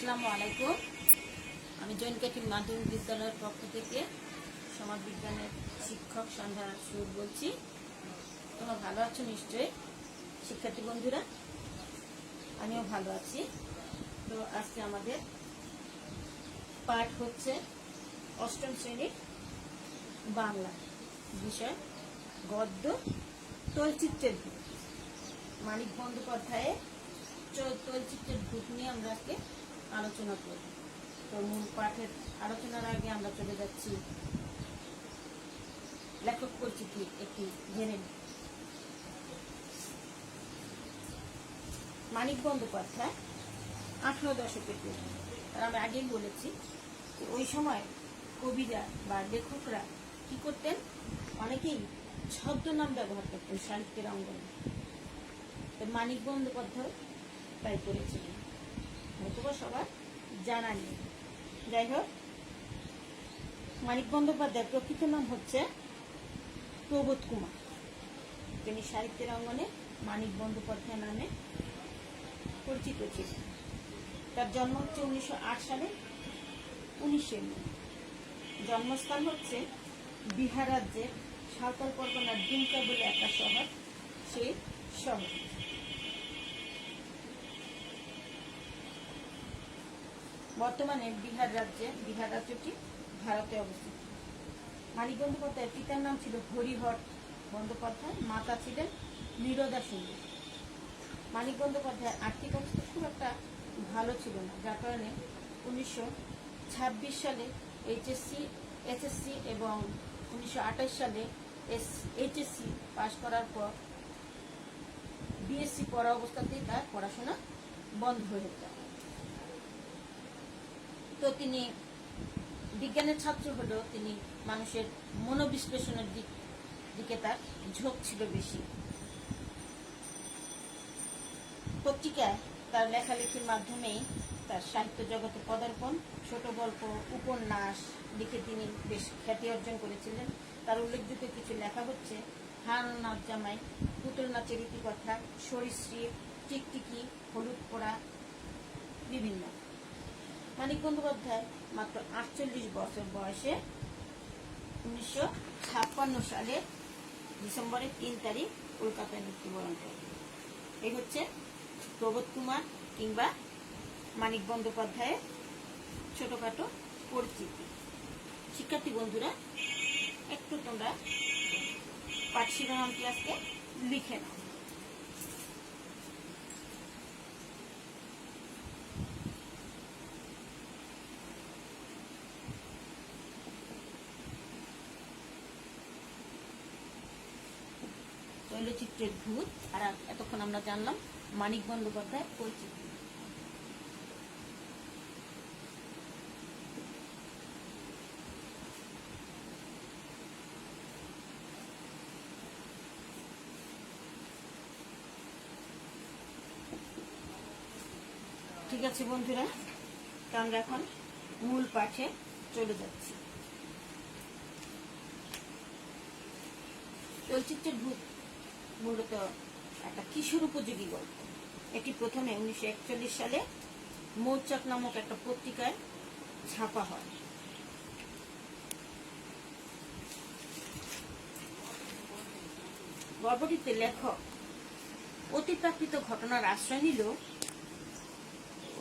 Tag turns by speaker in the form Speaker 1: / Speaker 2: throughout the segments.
Speaker 1: আসসালামু আলাইকুম। আমি জৈনকাঠি মাধ্যমিক বিদ্যালয়ের পক্ষ থেকে সমাজ বিজ্ঞানের শিক্ষক সন্ধ্যা সুর বলছি। তোমরা ভালো আছো নিশ্চয়ই শিক্ষার্থী বন্ধুরা? আমিও ভালো আছি। তো আজকে আমাদের পাঠ হচ্ছে অষ্টম শ্রেণীর বাংলা বিষয় গদ্য তৈলচিত্রের ভূত। মানিক বন্দ্যোপাধ্যায়ের তৈলচিত্রের ভূত নিয়ে আমরা আজকে আলোচনা করব। তো মূল পাঠের আলোচনার আগে আমরা চলে যাচ্ছি লেখক পরিচিতি একটি জেনে নিই। মানিক বন্দ্যোপাধ্যায় 18 দশকের কবি। আর আমি আগেই বলেছি যে ওই সময় কবিরা বা লেখকরা কি করতেন, অনেকেই ছদ্মনাম ব্যবহার করতেন সাহিত্যের অঙ্গনে। মানিক বন্দ্যোপাধ্যায় তাই করেছিলেন, হয়তোবা সবার জানা নেই। যাই হোক, মানিক বন্দ্যোপাধ্যায়ের প্রকৃত নাম হচ্ছে প্রবোধ কুমার। তিনি সাহিত্যের অঙ্গনে মানিক বন্দ্যোপাধ্যায় নামে পরিচিত ছিলেন। তার জন্ম হচ্ছে 1908 সালে 19শে মে। জন্মস্থান হচ্ছে বিহার রাজ্যের সাঁওতাল পরগনার দুমকা বলে একটা শহর, সেই শহর। বর্তমানে বিহার রাজ্যটি ভারতে অবস্থিত। মানিক বন্দ্যোপাধ্যায়ের পিতার নাম ছিল হরিহর বন্দ্যোপাধ্যায়, মাতা ছিলেন নীরদা সুন্দরী। মানিক বন্দ্যোপাধ্যায়ের আর্থিক অবস্থা খুব একটা ভালো ছিল না, যার কারণে 1926 সালে এইচএসসি এবং 1928 সালে এইচএসসি পাশ করার পর বিএসসি পড়া অবস্থাতেই তার পড়াশোনা বন্ধ হয়ে যায়। তো তিনি বিজ্ঞানের ছাত্র হলেও তিনি মানুষের মনোবিশ্লেষণের দিকে তার ঝোঁক ছিল বেশি। পত্রিকায় তার লেখালেখির মাধ্যমেই তার সাহিত্য জগতে পদার্পণ। ছোট গল্প, উপন্যাস লিখে তিনি বেশ খ্যাতি অর্জন করেছিলেন। তার উল্লেখযোগ্য কিছু লেখা হচ্ছে হার নাচ জামাই, পুতুল নাচের ইতিকথা, সরীসৃপ, টিকটিকি, হলুদ পোড়া, বিভিন্ন। মানিক বন্দ্যোপাধ্যায় মাত্র 48 বছর বয়সে 1956 সালে ডিসেম্বরের 3 তারিখ কলকাতায় মৃত্যুবরণ করেন। এই হচ্ছে প্রবোধ কুমার কিংবা মানিক বন্দ্যোপাধ্যায়ের ছোটখাটো পরিচিতি। শিক্ষার্থী বন্ধুরা, একটু তোমরা পাঠ শিরোনামটি আজকে লিখে নাও। তৈলচিত্রের ভূত, আর এতক্ষণ আমরা জানলাম মানিক বন্দ্যোপাধ্যায়ের পরিচিতি। ঠিক আছে বন্ধুরা, তো আমরা এখন মূল পাঠে চলে যাচ্ছি। তৈলচিত্রের ভূত মূলত একটা কিশোর উপযোগী গল্প। এটি প্রথমে 1941 সালে মৌচাক নামক একটা পত্রিকায় ছাপা হয়। গল্পটিতে লেখক অতিপ্রাকৃত ঘটনার আশ্রয় নিল।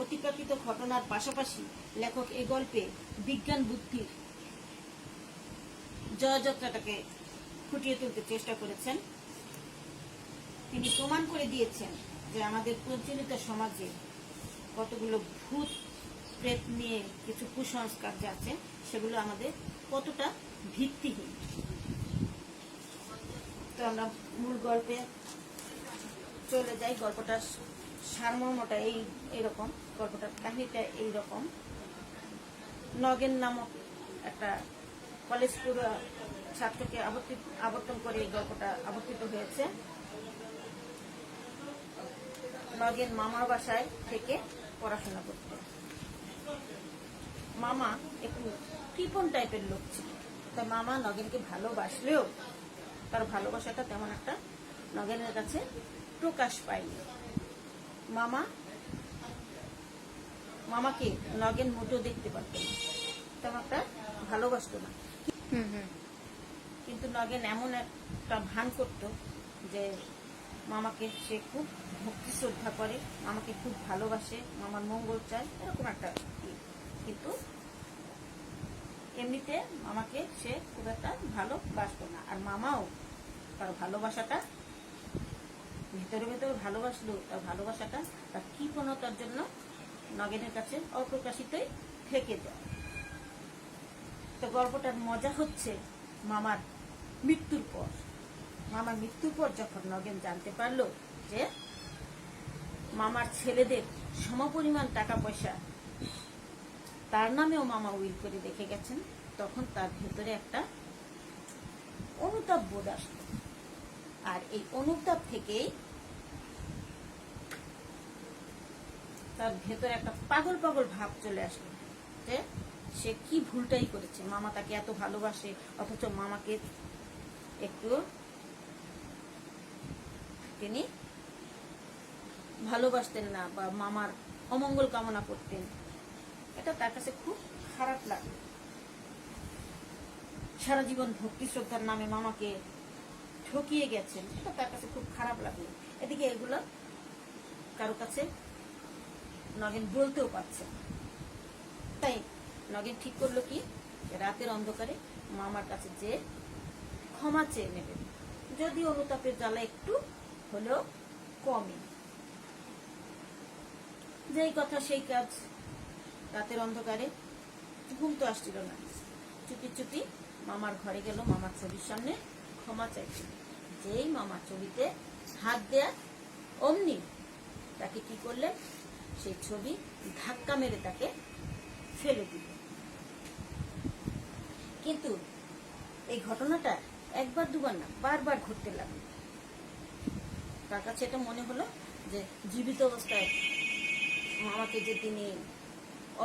Speaker 1: অতিপ্রাকৃত ঘটনার পাশাপাশি লেখক এই গল্পে বিজ্ঞান বুদ্ধির জয়যাত্রাটাকে ফুটিয়ে তুলতে চেষ্টা করেছেন। তিনি প্রমাণ করে দিয়েছেন যে আমাদের প্রচলিত সমাজে কতগুলো ভূত প্রেত নিয়ে কিছু কুসংস্কার যে আছে সেগুলো আমাদের কতটা ভিত্তিহীন। তো আমরা মূল গল্পে চলে যাই। গল্পটার সারমর্মটা এইরকম, গল্পটার কাহিনীটা এইরকম। নগেন নামক একটা কলেজ ছাত্রকে আবর্তন করে এই গল্পটা আবর্তিত হয়েছে। নগেন মামার বাসায় থেকে পড়াশোনা করত। মামা একটু কৃপণ টাইপের লোক ছিল, তাই মামা নগেনকে ভালোবাসলেও তার ভালোবাসাটা তেমন একটা নগেনের কাছে প্রকাশ পায়নি। মামাকে নগেন মোটেও দেখতে পারত না, তেমন একটা ভালোবাসতো না। কিন্তু নগেন এমন একটা ভান করতো যে মামাকে সে খুব ভক্তি শ্রদ্ধা করে, মামাকে খুব ভালোবাসে, মামার মঙ্গল চায়, এরকম একটা কিন্তু এমনিতে মামাকে সে খুব একটা ভালোবাসতো না। আর মামাও তার ভালোবাসাটা ভেতরে ভেতরে ভালোবাসলো, তার ভালোবাসাটা তার কৃপণতার জন্য নগেনের কাছে অপ্রকাশিতই থেকে যায়। তো গল্পটার মজা হচ্ছে মামার মৃত্যুর পর। মামার মৃত্যুর পর যখন নগেন জানতে পারলো যে মামার ছেলেদের সমপরিমাণ টাকা পয়সা তার নামেও মামা উইল করে রেখে গেছেন, তখন তার ভেতরে একটা অনুতাপ বোধ আসলো। আর এই অনুতাপ থেকেই তার ভেতরে একটা পাগল পাগল ভাব চলে আসলো যে সে কি ভুলটাই করেছে, মামা তাকে এত ভালোবাসে অথচ মামাকে একটু তিনি ভালোবাসতেন না বা মামার অমঙ্গল কামনা করতেন। এটা তার কাছে খুব খারাপ লাগলো। সারা জীবন ভক্তি শ্রদ্ধার নামে মামাকে ঠকিয়ে গেছেন, এটা তার কাছে খুব খারাপ লাগলো। এদিকে এগুলো কারো কাছে নগেন বলতেও পারছে না। তাই নগেন ঠিক করলো কি, রাতের অন্ধকারে মামার কাছে যে ক্ষমা চেয়ে নেবেন, যদি অনুতাপের জ্বালা একটু হলেও কমে। যেই কথা সেই কাজ। রাতের অন্ধকারে ঘুম তো আসছিল না, চুপি চুপি মামার ঘরে গেল, মামার ছবির সামনে ক্ষমা চাইছিল। যেই মামার ছবিতে হাত দেয়া অমনি তাকে কি করলেন, সেই ছবি ধাক্কা মেরে তাকে ফেলে দিল। কিন্তু এই ঘটনাটা একবার দুবার না, বারবার ঘটতে লাগলো। তার কাছে এটা মনে হলো যে জীবিত অবস্থায় মামাকে যে তিনি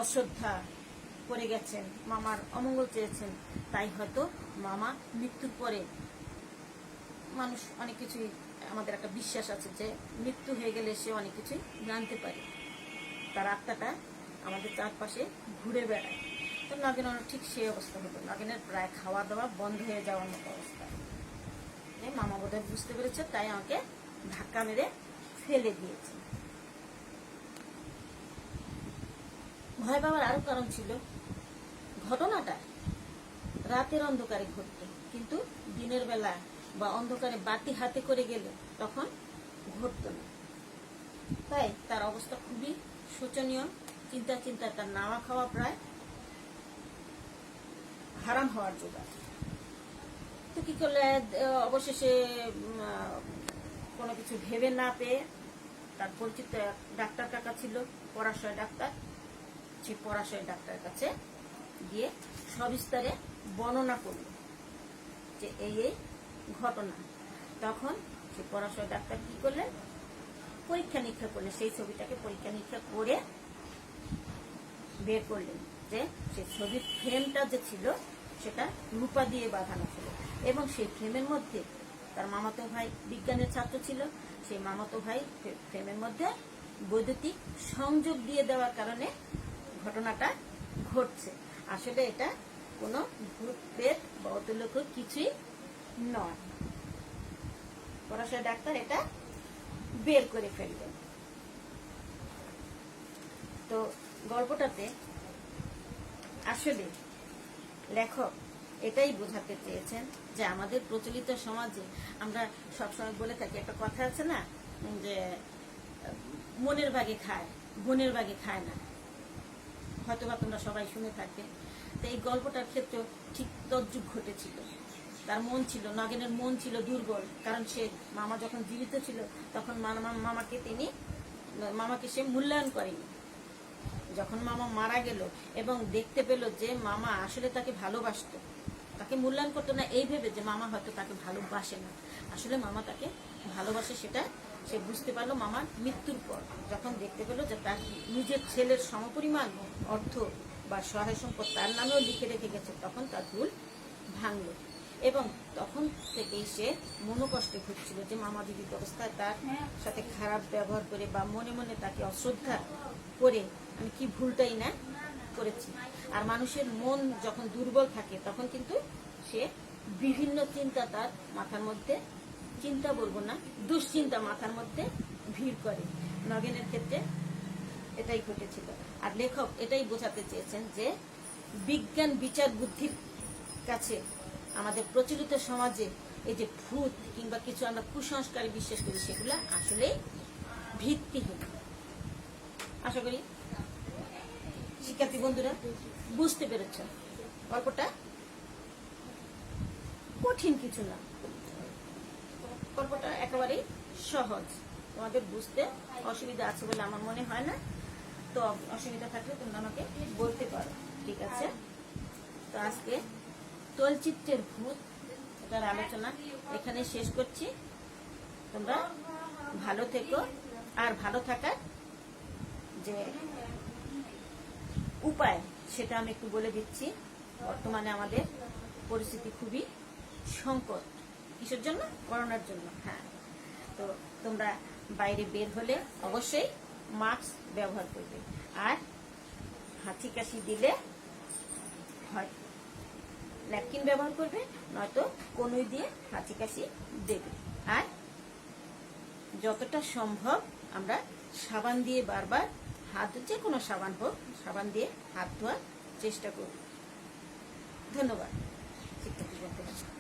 Speaker 1: অশ্রদ্ধা করে গেছেন, মামার অমঙ্গল চেয়েছেন, তাই হয়তো মামা মৃত্যুর পরে, মানুষ অনেক কিছুই, আমাদের একটা বিশ্বাস আছে যে মৃত্যু হয়ে গেলে সে অনেক কিছুই জানতে পারে, তার আত্মাটা আমাদের চারপাশে ঘুরে বেড়ায়। তো নগেনের ঠিক সেই অবস্থা হতো, নগেনের প্রায় খাওয়া দাওয়া বন্ধ হয়ে যাওয়ার মতো অবস্থা। মামা বোধহয় বুঝতে পেরেছে, তাই আমাকে ধাক্কা মেরে ফেলে দিয়েছে। ভয় পাওয়ার আরো কারণ ছিল, ঘটনাটা রাতের অন্ধকারে ঘটত, কিন্তু দিনের বেলা বা অন্ধকারে বাতি হাতে করে গেলে তখন ঘটত না। তাই তার অবস্থা খুবই শোচনীয়। চিন্তা চিন্তা তার নাওয়া খাওয়া প্রায় হারাম হওয়ার জোগাড়। তো কি করলে, অবশেষে কোনো কিছু ভেবে না পেয়ে তার পরিচিত ডাক্তার কাকা ছিল, পরাশয় ডাক্তার, সেই পরাশয় ডাক্তারের কাছে গিয়ে সবিস্তারে বর্ণনা করল যে এই এই ঘটনা। তখন সেই পরাশয় ডাক্তার কি করলেন, পরীক্ষা নিরীক্ষা করলেন, সেই ছবিটাকে পরীক্ষা নিরীক্ষা করে বের করলেন যে সেই ছবির ফ্রেমটা যে ছিল সেটা রূপা দিয়ে বাঁধানো ছিল, এবং সেই ফ্রেমের মধ্যে তার মামাতো ভাই বিজ্ঞানের ছাত্র ছিল, সেই মামাতো ভাই ফ্রেমের মধ্যে বৈদ্যুতিক সংযোগ দিয়ে দেওয়ার কারণে ঘটনাটা ঘটছে। আসলে এটা কোনো ভূত প্রেত বা অতলোক কিছুই নয়। পরাশয় ডাক্তার এটা বের করে ফেললেন। তো গল্পটাতে আসলে লেখক এটাই বোঝাতে চেয়েছেন যে আমাদের প্রচলিত সমাজে আমরা সবসময় বলে থাকি, একটা কথা আছে না যে মনের ভাগে খায়, বোনের ভাগে খায় না, হয়তোবা তোমরা সবাই শুনে থাকবে। তো এই গল্পটার ক্ষেত্রে ঠিক তদ্রুপ ঘটেছিল। তার মন ছিল, নগেনের মন ছিল দুর্বল, কারণ সে মামা যখন জীবিত ছিল তখন মামাকে সে মূল্যায়ন করেনি। যখন মামা মারা গেল এবং দেখতে পেল যে মামা আসলে তাকে ভালোবাসত, তাকে মূল্যায়ন করতো না এই ভেবে যে মামা হয়তো তাকে ভালোবাসে না, আসলে মামা তাকে ভালোবাসে, সেটা সে বুঝতে পারলো মামার মৃত্যুর পর। যখন দেখতে পেল যে তার নিজের ছেলের সমপরিমাণ অর্থ বা সহায় সম্পদ তার নামেও লিখে রেখে গেছে, তখন তার ভুল ভাঙল। এবং তখন থেকেই সে মনোকষ্টে ভুগছিল যে মামা জীবিত অবস্থায় তার সাথে খারাপ ব্যবহার করে বা মনে মনে তাকে অশ্রদ্ধা করে আমি কি ভুলটাই না করেছি। আর মানুষের মন যখন দুর্বল থাকে তখন কিন্তু সে বিভিন্ন চিন্তা তার মাথার মধ্যে, চিন্তা বলবো না, দুশ্চিন্তা মাথার মধ্যে ভিড় করে। নগেনের ক্ষেত্রে এটাই ঘটেছিল। আর লেখক এটাই বোঝাতে চেয়েছেন যে বিজ্ঞান বিচার বুদ্ধির কাছে আমাদের প্রচলিত সমাজে এই যে ভূত কিংবা কিছু আমরা কুসংস্কারে বিশ্বাস করি সেগুলো আসলে ভিত্তিহীন। আশা করি শিক্ষার্থী বন্ধুরা বুঝতে পেরেছ। গল্পটা কঠিন কিছু না, গল্পটা একেবারেই সহজ। তোমাদের বুঝতে অসুবিধা আছে বলে আমার মনে হয় না। তো অসুবিধা থাকলে তোমরা আমাকে বলতে পারো, ঠিক আছে? তো আজকে চলচ্চিত্রের ভূত এটার আলোচনা এখানে শেষ করছি। তোমরা ভালো থেকো। আর ভালো থাকার যে উপায় সেটা আমি একটু বলে দিচ্ছি। বর্তমানে আমাদের পরিস্থিতি খুবই সংকট। কিসের জন্য? করোনার জন্য। হ্যাঁ, তো তোমরা বাইরে বের হলে অবশ্যই মাস্ক ব্যবহার করবে। আর হাঁচি কাশি দিলে হয় ন্যাপকিন ব্যবহার করবে, নয়তো কনুই দিয়ে হাঁচি কাশি দেবে। আর যতটা সম্ভব আমরা সাবান দিয়ে বারবার হাত, যে কোনো সাবান হোক, সাবান দিয়ে হাত ধোয়ার চেষ্টা করব। ধন্যবাদ শিক্ষার্থী বন্ধুরা।